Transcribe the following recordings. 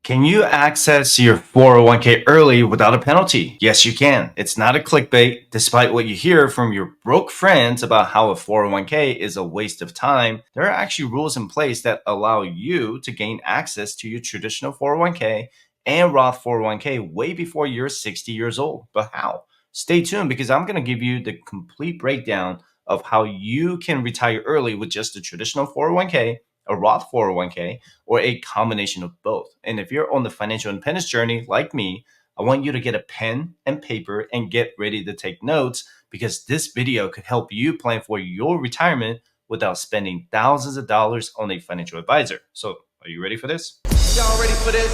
Can you access your 401k early without a penalty? Yes, you can. It's not a clickbait. Despite what you hear from your broke friends about how a 401k is a waste of time, there are actually rules in place that allow you to gain access to your traditional 401k and Roth 401k way before you're 60 years old. But how? Stay tuned because I'm going to give you the complete breakdown of how you can retire early with just a traditional 401k, a Roth 401k, or a combination of both. And if you're on the financial independence journey like me, I want you to get a pen and paper and get ready to take notes because this video could help you plan for your retirement without spending thousands of dollars on a financial advisor. So, are you ready for this? Y'all ready for this?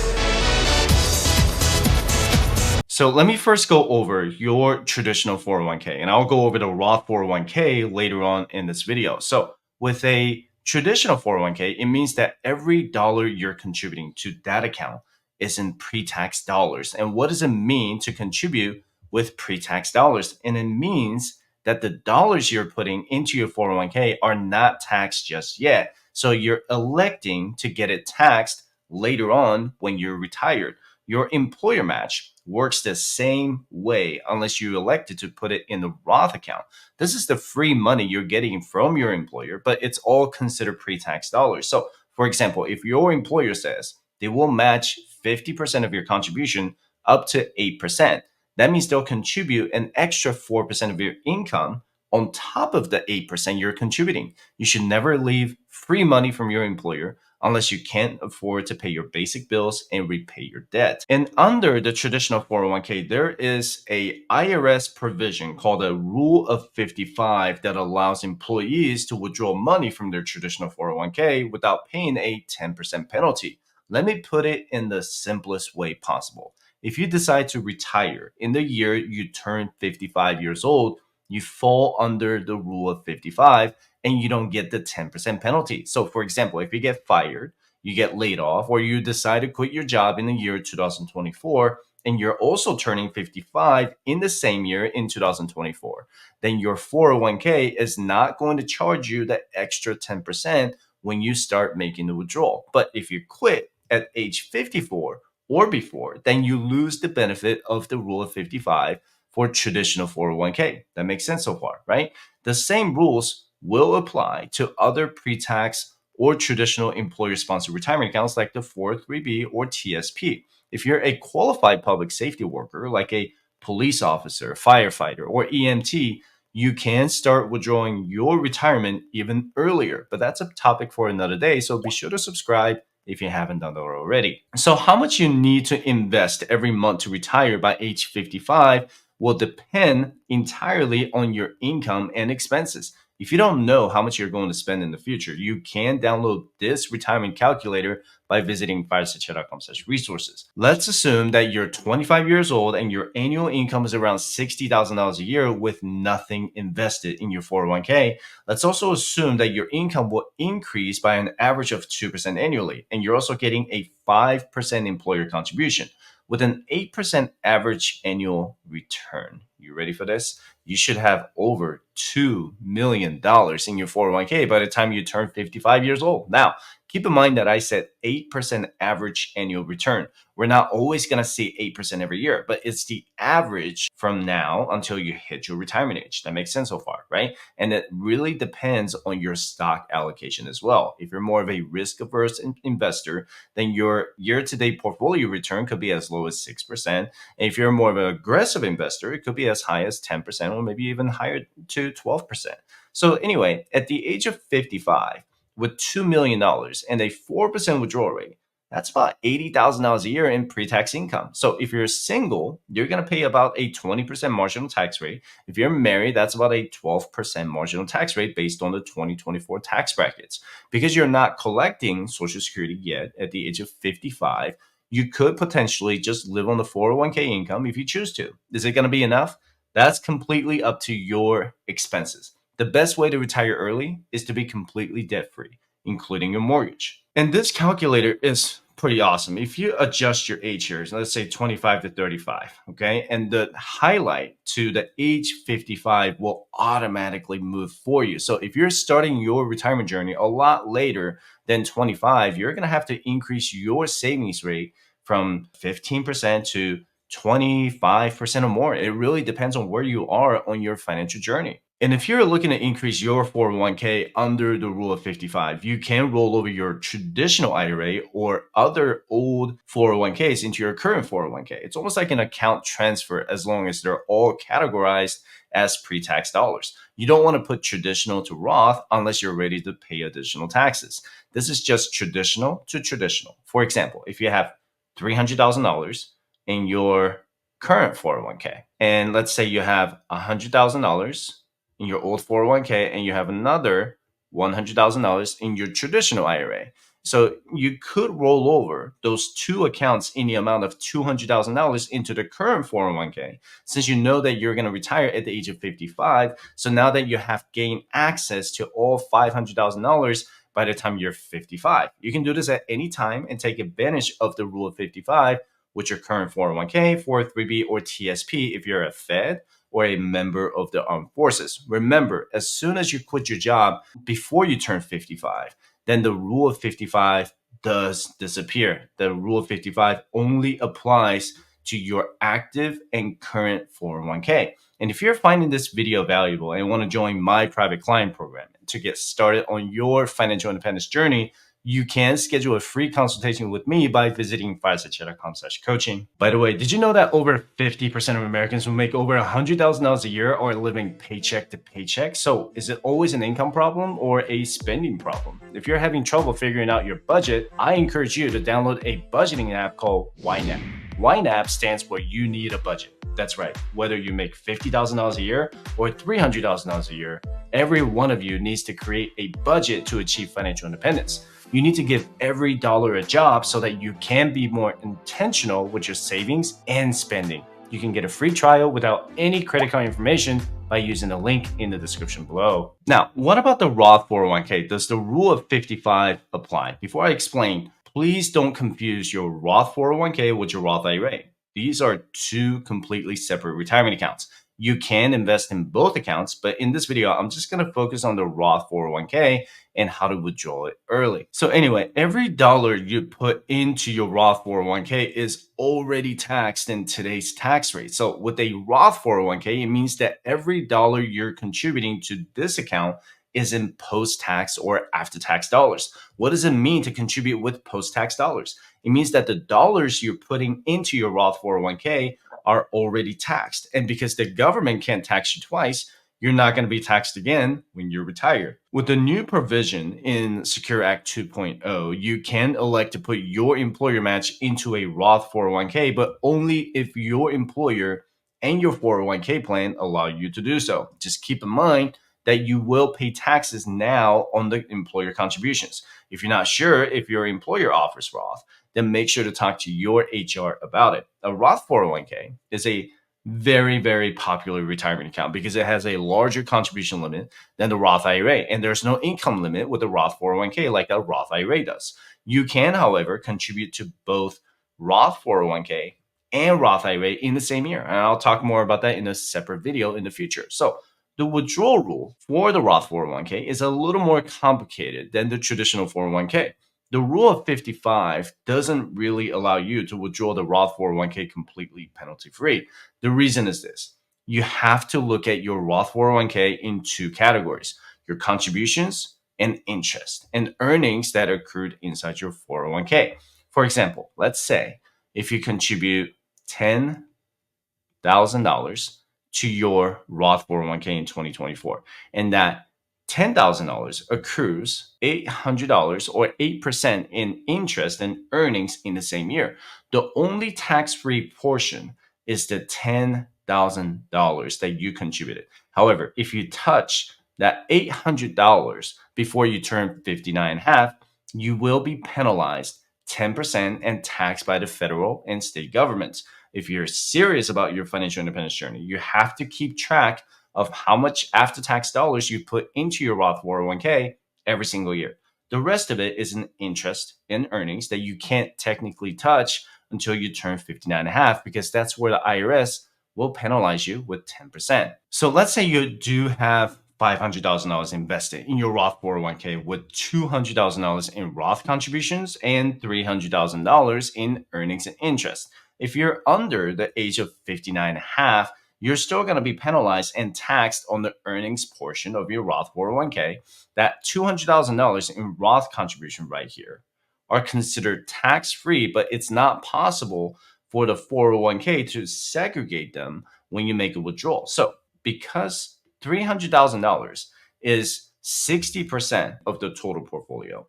So let me first go over your traditional 401k and I'll go over the Roth 401k later on in this video. So with a traditional 401k, it means that every dollar you're contributing to that account is in pre-tax dollars. And what does it mean to contribute with pre-tax dollars? And it means that the dollars you're putting into your 401k are not taxed just yet. So you're electing to get it taxed later on when you're retired. Your employer match works the same way unless you elected to put it in the Roth account. This is the free money you're getting from your employer, but it's all considered pre-tax dollars. So, for example, if your employer says they will match 50% of your contribution up to 8%, that means they'll contribute an extra 4% of your income on top of the 8% you're contributing. You should never leave free money from your employer unless you can't afford to pay your basic bills and repay your debt. And under the traditional 401k, there is a IRS provision called a Rule of 55 that allows employees to withdraw money from their traditional 401k without paying a 10% penalty. Let me put it in the simplest way possible. If you decide to retire in the year you turn 55 years old, you fall under the Rule of 55 and you don't get the 10% penalty. So, for example, if you get fired, you get laid off, or you decide to quit your job in the year 2024, and you're also turning 55 in the same year in 2024, then your 401k is not going to charge you the extra 10% when you start making the withdrawal. But if you quit at age 54 or before, then you lose the benefit of the Rule of 55 for traditional 401k. That makes sense so far, right? The same rules will apply to other pre-tax or traditional employer-sponsored retirement accounts like the 403b or TSP. If you're a qualified public safety worker like a police officer, firefighter, or EMT, you can start withdrawing your retirement even earlier. But that's a topic for another day, so be sure to subscribe if you haven't done that already. So how much you need to invest every month to retire by age 55 will depend entirely on your income and expenses. If you don't know how much you're going to spend in the future, you can download this retirement calculator by visiting firesightshare.com/resources. Let's assume that you're 25 years old and your annual income is around $60,000 a year with nothing invested in your 401k. Let's also assume that your income will increase by an average of 2% annually, and you're also getting a 5% employer contribution with an 8% average annual return. You ready for this? You should have over $2 million in your 401k by the time you turn 55 years old. Now, keep in mind that I said 8% average annual return. We're not always going to see 8% every year, but it's the average from now until you hit your retirement age. That makes sense so far, right? And it really depends on your stock allocation as well. If you're more of a risk-averse investor, then your year-to-date portfolio return could be as low as 6%. And if you're more of an aggressive investor, it could be as high as 10% or maybe even higher to 12%. So anyway, at the age of 55, with $2 million and a 4% withdrawal rate, that's about $80,000 a year in pre-tax income. So if you're single, you're going to pay about a 20% marginal tax rate. If you're married, that's about a 12% marginal tax rate based on the 2024 tax brackets. Because you're not collecting Social Security yet at the age of 55, you could potentially just live on the 401k income if you choose to. Is it going to be enough? That's completely up to your expenses. The best way to retire early is to be completely debt-free, including your mortgage. And this calculator is pretty awesome. If you adjust your age here, so let's say 25 to 35, okay? And the highlight to the age 55 will automatically move for you. So if you're starting your retirement journey a lot later than 25, you're going to have to increase your savings rate from 15% to 25% or more. It really depends on where you are on your financial journey. And if you're looking to increase your 401k under the rule of 55, you can roll over your traditional IRA or other old 401ks into your current 401k. It's almost like an account transfer as long as they're all categorized as pre-tax dollars. You don't want to put traditional to Roth unless you're ready to pay additional taxes. This is just traditional to traditional. For example, if you have $300,000 in your current 401k, and let's say you have $100,000 in your old 401k and you have another $100,000 in your traditional IRA. So you could roll over those two accounts in the amount of $200,000 into the current 401k, since you know that you're going to retire at the age of 55. So now that you have gained access to all $500,000 by the time you're 55, you can do this at any time and take advantage of the rule of 55 with your current 401k, 403b, or TSP if you're a Fed or a member of the armed forces. Remember, as soon as you quit your job before you turn 55, then the rule of 55 does disappear. The rule of 55 only applies to your active and current 401k. And if you're finding this video valuable and want to join my private client program to get started on your financial independence journey, you can schedule a free consultation with me by visiting firesightchat.com/coaching. By the way, did you know that over 50% of Americans who make over $100,000 a year are living paycheck to paycheck? So is it always an income problem or a spending problem? If you're having trouble figuring out your budget, I encourage you to download a budgeting app called YNAB. YNAB stands for You Need a Budget. That's right. Whether you make $50,000 a year or $300,000 a year, every one of you needs to create a budget to achieve financial independence. You need to give every dollar a job so that you can be more intentional with your savings and spending. You can get a free trial without any credit card information by using the link in the description below. Now, what about the Roth 401k? Does the rule of 55 apply? Before I explain, please don't confuse your Roth 401k with your Roth IRA. These are two completely separate retirement accounts. You can invest in both accounts, but in this video, I'm just going to focus on the Roth 401k and how to withdraw it early. So anyway, every dollar you put into your Roth 401k is already taxed in today's tax rate. So with a Roth 401k, it means that every dollar you're contributing to this account is in post-tax or after-tax dollars. What does it mean to contribute with post-tax dollars? It means that the dollars you're putting into your Roth 401k are already taxed. And because the government can't tax you twice, you're not going to be taxed again when you're retired. With the new provision in Secure Act 2.0, you can elect to put your employer match into a Roth 401k, but only if your employer and your 401k plan allow you to do so. Just keep in mind that you will pay taxes now on the employer contributions. If you're not sure if your employer offers Roth, then make sure to talk to your HR about it. A Roth 401k is a very, very popular retirement account because it has a larger contribution limit than the Roth IRA. And there's no income limit with the Roth 401k like a Roth IRA does. You can, however, contribute to both Roth 401k and Roth IRA in the same year. And I'll talk more about that in a separate video in the future. So the withdrawal rule for the Roth 401k is a little more complicated than the traditional 401k. The rule of 55 doesn't really allow you to withdraw the Roth 401k completely penalty-free. The reason is this. You have to look at your Roth 401k in two categories: your contributions and interest, and earnings that accrued inside your 401k. For example, let's say if you contribute $10,000 to your Roth 401k in 2024, and that $10,000 accrues $800 or 8% in interest and earnings in the same year. The only tax-free portion is the $10,000 that you contributed. However, if you touch that $800 before you turn 59 and a half, you will be penalized 10% and taxed by the federal and state governments. If you're serious about your financial independence journey, you have to keep track of how much after-tax dollars you put into your Roth 401k every single year. The rest of it is an interest and earnings that you can't technically touch until you turn 59 and a half, because that's where the IRS will penalize you with 10%. So let's say you do have $500,000 invested in your Roth 401k with $200,000 in Roth contributions and $300,000 in earnings and interest. If you're under the age of 59 and a half, you're still going to be penalized and taxed on the earnings portion of your Roth 401k. That $200,000 in Roth contribution right here are considered tax-free, but it's not possible for the 401k to segregate them when you make a withdrawal. So because $300,000 is 60% of the total portfolio,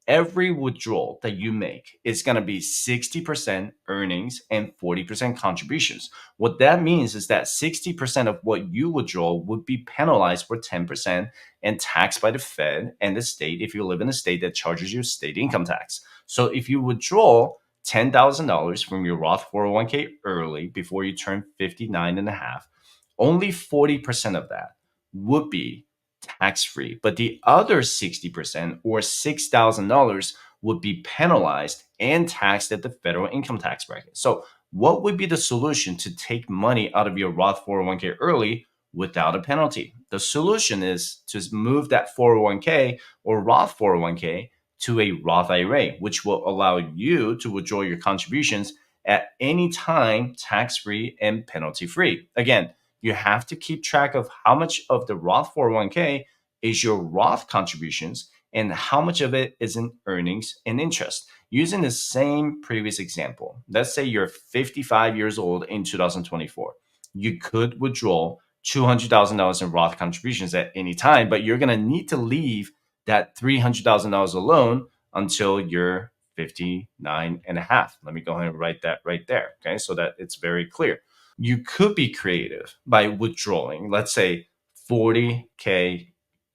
every withdrawal that you make is going to be 60% earnings and 40% contributions. What that means is that 60% of what you withdraw would be penalized for 10% and taxed by the Fed and the state if you live in a state that charges you state income tax. So if you withdraw $10,000 from your Roth 401k early before you turn 59 and a half, only 40% of that would be tax-free, but the other 60% or $6,000 would be penalized and taxed at the federal income tax bracket. So what would be the solution to take money out of your Roth 401k early without a penalty? The solution is to move that 401k or Roth 401k to a Roth IRA, which will allow you to withdraw your contributions at any time, tax-free and penalty-free. Again, you have to keep track of how much of the Roth 401k is your Roth contributions and how much of it is in earnings and interest. Using the same previous example, let's say you're 55 years old in 2024. You could withdraw $200,000 in Roth contributions at any time, but you're going to need to leave that $300,000 alone until you're 59 and a half. Let me go ahead and write that right there. Okay, so that it's very clear. You could be creative by withdrawing, let's say 40K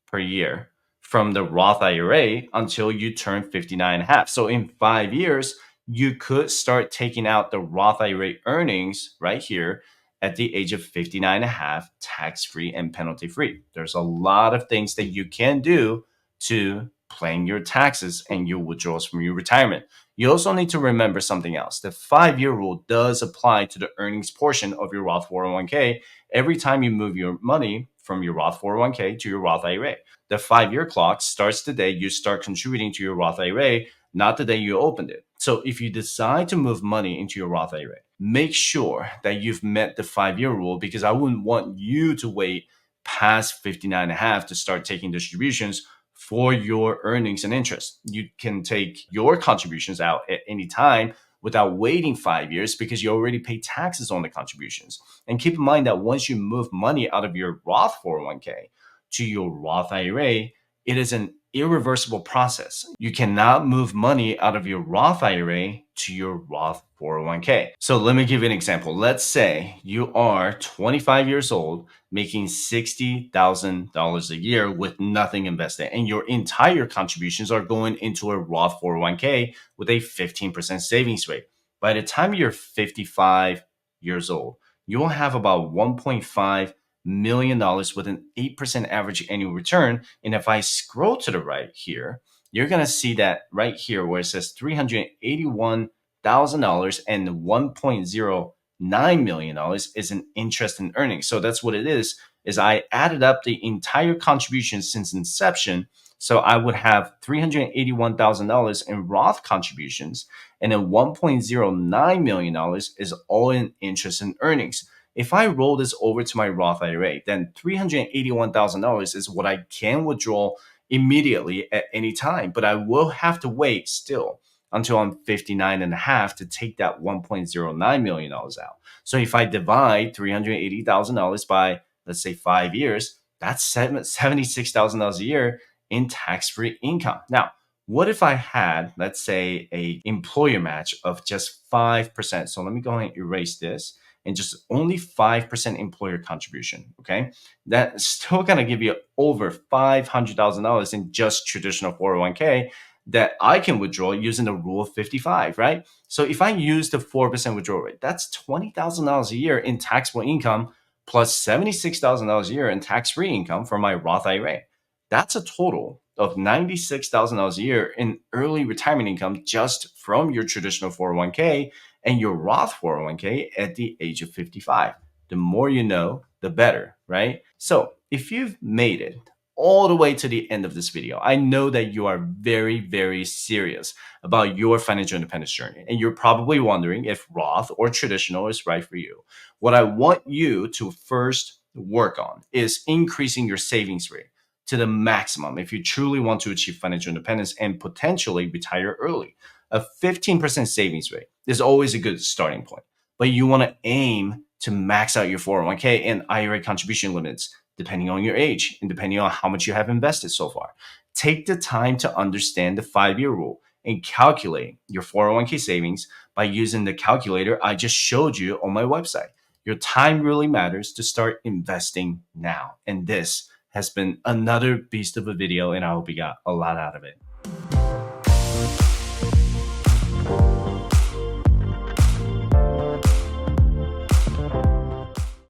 per year from the Roth IRA until you turn 59 and a half. So in 5 years, you could start taking out the Roth IRA earnings right here at the age of 59 and a half, tax-free and penalty-free. There's a lot of things that you can do to plan your taxes and your withdrawals from your retirement. You also need to remember something else. The 5-year rule does apply to the earnings portion of your Roth 401k every time you move your money from your Roth 401k to your Roth IRA. The 5-year clock starts the day you start contributing to your Roth IRA, not the day you opened it. So if you decide to move money into your Roth IRA, make sure that you've met the 5-year rule, because I wouldn't want you to wait past 59 and a half to start taking distributions for your earnings and interest. You can take your contributions out at any time without waiting 5 years because you already pay taxes on the contributions. And keep in mind that once you move money out of your Roth 401k to your Roth IRA, it is an irreversible process. You cannot move money out of your Roth IRA to your Roth 401k. So let me give you an example. Let's say you are 25 years old, making $60,000 a year with nothing invested, and your entire contributions are going into a Roth 401k with a 15% savings rate. By the time you're 55 years old, you will have about $1.5 million with an 8% average annual return. And if I scroll to the right here, you're going to see that right here where it says $381,000 and $1.09 million is an interest in earnings. So that's what it is I added up the entire contribution since inception. So I would have $381,000 in Roth contributions, and then $1.09 million is all in interest and earnings. If I roll this over to my Roth IRA, then $381,000 is what I can withdraw immediately at any time, but I will have to wait still until I'm 59 and a half to take that $1.09 million out. So if I divide $380,000 by, let's say, 5 years, that's $76,000 a year in tax-free income. Now, what if I had, let's say, a employer match of just 5%? So let me go ahead and erase this. And just only 5% employer contribution, okay? That's still gonna give you over $500,000 in just traditional 401k that I can withdraw using the rule of 55, right? So if I use the 4% withdrawal rate, that's $20,000 a year in taxable income plus $76,000 a year in tax-free income for my Roth IRA. That's a total of $96,000 a year in early retirement income just from your traditional 401k and your Roth 401k at the age of 55. The more you know, the better, right? So if you've made it all the way to the end of this video, I know that you are very, very serious about your financial independence journey. And you're probably wondering if Roth or traditional is right for you. What I want you to first work on is increasing your savings rate to the maximum if you truly want to achieve financial independence and potentially retire early. A 15% savings rate is always a good starting point, but you want to aim to max out your 401k and IRA contribution limits depending on your age and depending on how much you have invested so far. Take the time to understand the 5-year rule and calculate your 401k savings by using the calculator I just showed you on my website. Your time really matters to start investing now. And this has been another beast of a video, and I hope you got a lot out of it.